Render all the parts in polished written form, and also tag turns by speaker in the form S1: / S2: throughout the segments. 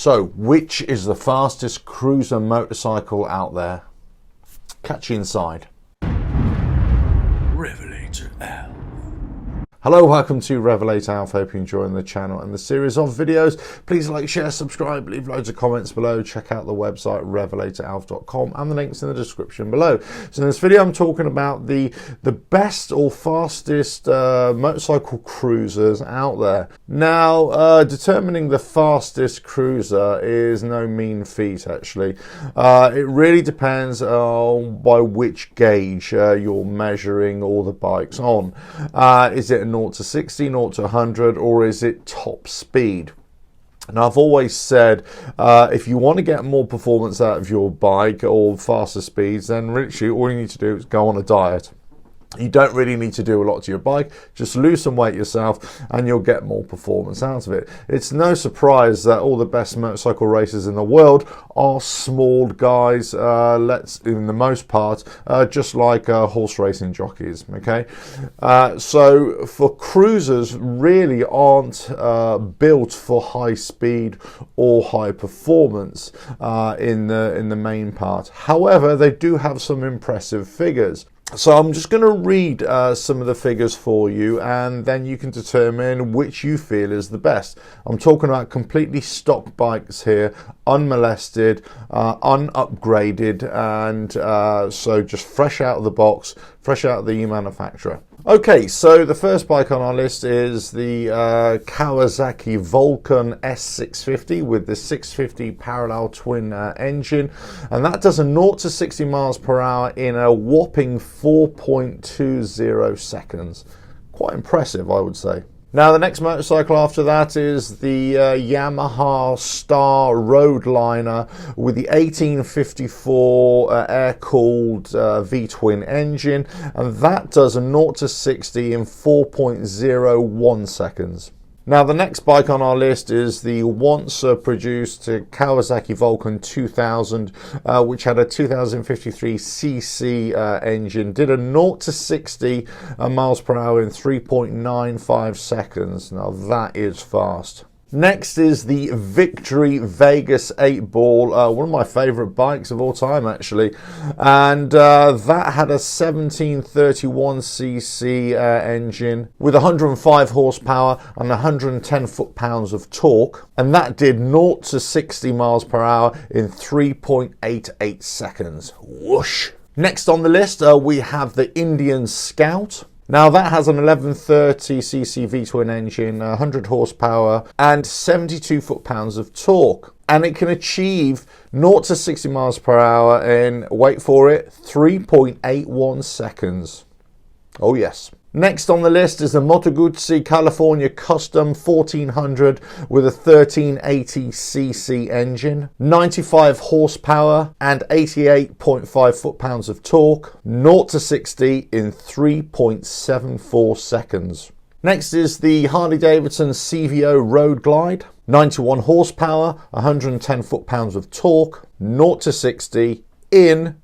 S1: So, which is the fastest cruiser motorcycle out there? Catch you inside.
S2: RevelatorAlf.
S1: Hello, welcome to RevelatorAlf. Hope you're enjoying the channel and the series of videos. Please like, share, subscribe, leave loads of comments below. Check out the website RevelatorAlf.com and the links in the description below. So in this video I'm talking about the best or fastest motorcycle cruisers out there. Now, determining the fastest cruiser is no mean feat actually. It really depends on by which gauge you're measuring all the bikes on. Is it a 0 to 60, 0 to 100, or is it top speed? And I've always said, if you want to get more performance out of your bike or faster speeds, then literally all you need to do is go on a diet. You don't really need to do a lot to your bike, just lose some weight yourself and you'll get more performance out of it. It's no surprise that all the best motorcycle racers in the world are small guys, in the most part, just like horse racing jockeys, okay? So for cruisers really aren't built for high speed or high performance in the main part. However, they do have some impressive figures. So I'm just going to read some of the figures for you and then you can determine which you feel is the best. I'm talking about completely stock bikes here, unmolested, unupgraded, and so just fresh out of the box, fresh out of the manufacturer. Okay, so the first bike on our list is the Kawasaki Vulcan S650 with the 650 parallel twin engine, and that does a 0 to 60 miles per hour in a whopping 4.20 seconds. Quite impressive, I would say. Now the next motorcycle after that is the Yamaha Star Roadliner with the 1854 air-cooled V-twin engine, and that does a 0 to 60 in 4.01 seconds. Now the next bike on our list is the once produced Kawasaki Vulcan 2000, which had a 2053cc engine, did a 0 to 60 miles per hour in 3.95 seconds. Now that is fast. Next is the Victory Vegas 8-ball, one of my favourite bikes of all time actually, and that had a 1731cc engine with 105 horsepower and 110 foot-pounds of torque, and that did 0 to 60 miles per hour in 3.88 seconds. Whoosh! Next on the list we have the Indian Scout. Now that has an 1130cc V-twin engine, 100 horsepower and 72 foot-pounds of torque. And it can achieve 0 to 60 miles per hour in, wait for it, 3.81 seconds. Oh yes. Next on the list is the Moto Guzzi California Custom 1400 with a 1380cc engine, 95 horsepower and 88.5 foot-pounds of torque, 0 to 60 in 3.74 seconds. Next is the Harley Davidson CVO Road Glide, 91 horsepower, 110 foot-pounds of torque, 0 to 60 in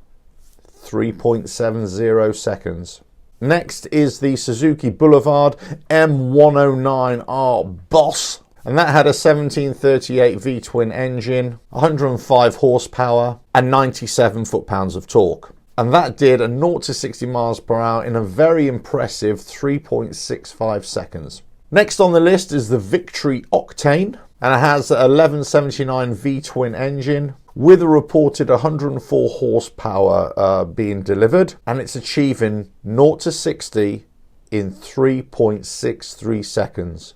S1: 3.70 seconds. Next is the Suzuki Boulevard M109R Boss, and that had a 1738 V-twin engine, 105 horsepower and 97 foot-pounds of torque. And that did a 0 to 60 miles per hour in a very impressive 3.65 seconds. Next on the list is the Victory Octane, and it has an 1179 V-twin engine with a reported 104 horsepower being delivered, and it's achieving 0 to 60 in 3.63 seconds.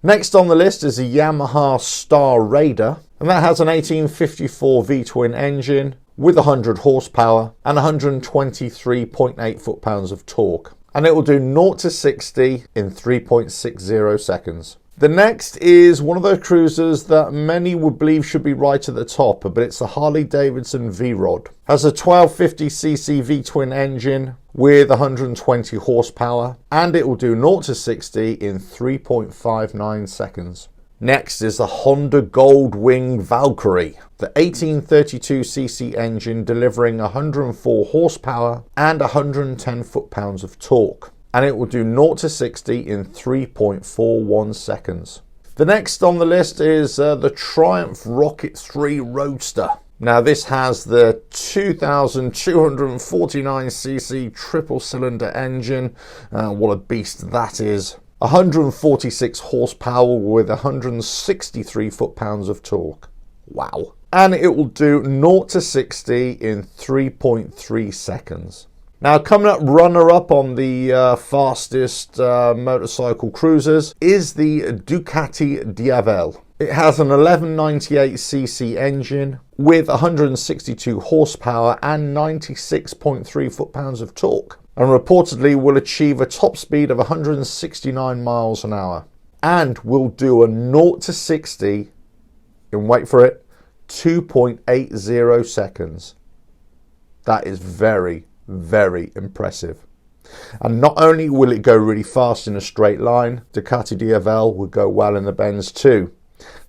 S1: Next on the list is a Yamaha Star Raider, and that has an 1854 V-twin engine with 100 horsepower and 123.8 foot-pounds of torque, and it will do 0 to 60 in 3.60 seconds. The next is one of those cruisers that many would believe should be right at the top, but it's the Harley Davidson VRod. Has a 1250cc V-twin engine with 120 horsepower, and it will do 0 to 60 in 3.59 seconds. Next is the Honda Goldwing Valkyrie, the 1832cc engine delivering 104 horsepower and 110 foot-pounds of torque, and it will do 0 to 60 in 3.41 seconds. The next on the list is the Triumph Rocket 3 Roadster. Now this has the 2,249cc triple cylinder engine. What a beast that is. 146 horsepower with 163 foot-pounds of torque. Wow. And it will do 0 to 60 in 3.3 seconds. Now, coming up runner-up on the fastest motorcycle cruisers is the Ducati Diavel. It has an 1198cc engine with 162 horsepower and 96.3 foot-pounds of torque, and reportedly will achieve a top speed of 169 miles an hour and will do a 0 to 60 in, wait for it, 2.80 seconds. That is very, very impressive. And not only will it go really fast in a straight line, Ducati Diavel will go well in the bends too.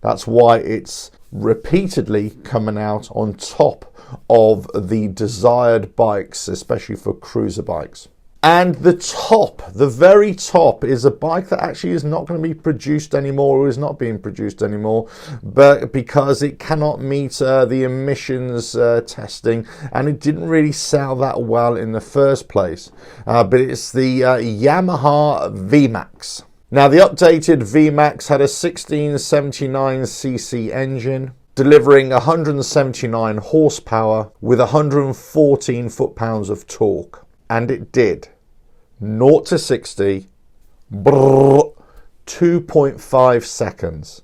S1: That's why it's repeatedly coming out on top of the desired bikes, especially for cruiser bikes. And the top, the very top, is a bike that actually is not going to be produced anymore, or is not being produced anymore, but because it cannot meet the emissions testing, and it didn't really sell that well in the first place. But it's the Yamaha VMAX. Now, the updated VMAX had a 1679cc engine, delivering 179 horsepower with 114 foot-pounds of torque. And it did 0 to 60, 2.5 seconds.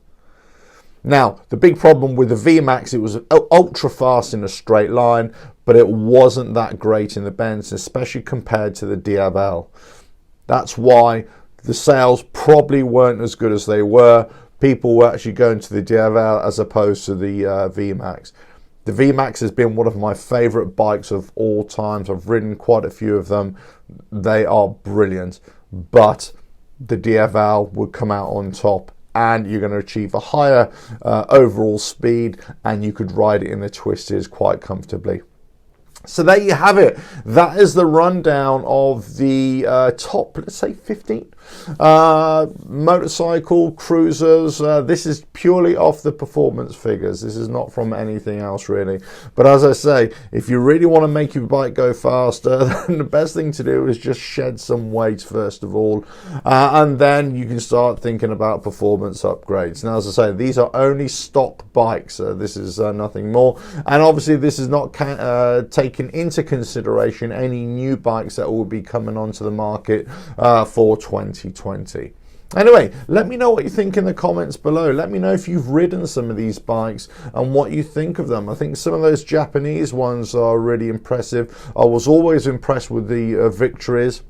S1: Now, the big problem with the VMAX, it was ultra fast in a straight line, but it wasn't that great in the bends, especially compared to the Diavel. That's why the sales probably weren't as good as they were. People were actually going to the Diavel as opposed to the VMAX. The VMAX has been one of my favourite bikes of all times. I've ridden quite a few of them. They are brilliant. But the Diavel would come out on top, and you're going to achieve a higher overall speed, and you could ride it in the twisters quite comfortably. So there you have it. That is the rundown of the top, let's say 15 motorcycle cruisers. This is purely off the performance figures. This is not from anything else really. But as I say, if you really want to make your bike go faster, then the best thing to do is just shed some weight first of all, and then you can start thinking about performance upgrades. Now, as I say, these are only stock bikes. This is nothing more, and obviously this is not taking into consideration any new bikes that will be coming onto the market for 2020. Anyway, let me know what you think in the comments below. Let me know if you've ridden some of these bikes and what you think of them. I think some of those Japanese ones are really impressive. I was always impressed with the Victories.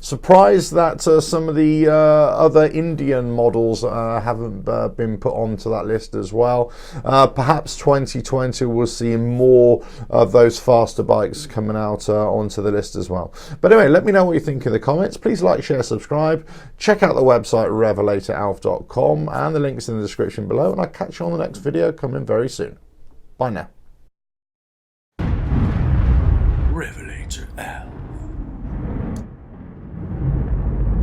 S1: Surprised that some of the other Indian models haven't been put onto that list as well. Perhaps 2020 will see more of those faster bikes coming out onto the list as well. But anyway, let me know what you think in the comments. Please like, share, subscribe. Check out the website RevelatorAlf.com, and the links in the description below, and I'll catch you on the next video coming very soon. Bye now.
S2: RevelatorAlf.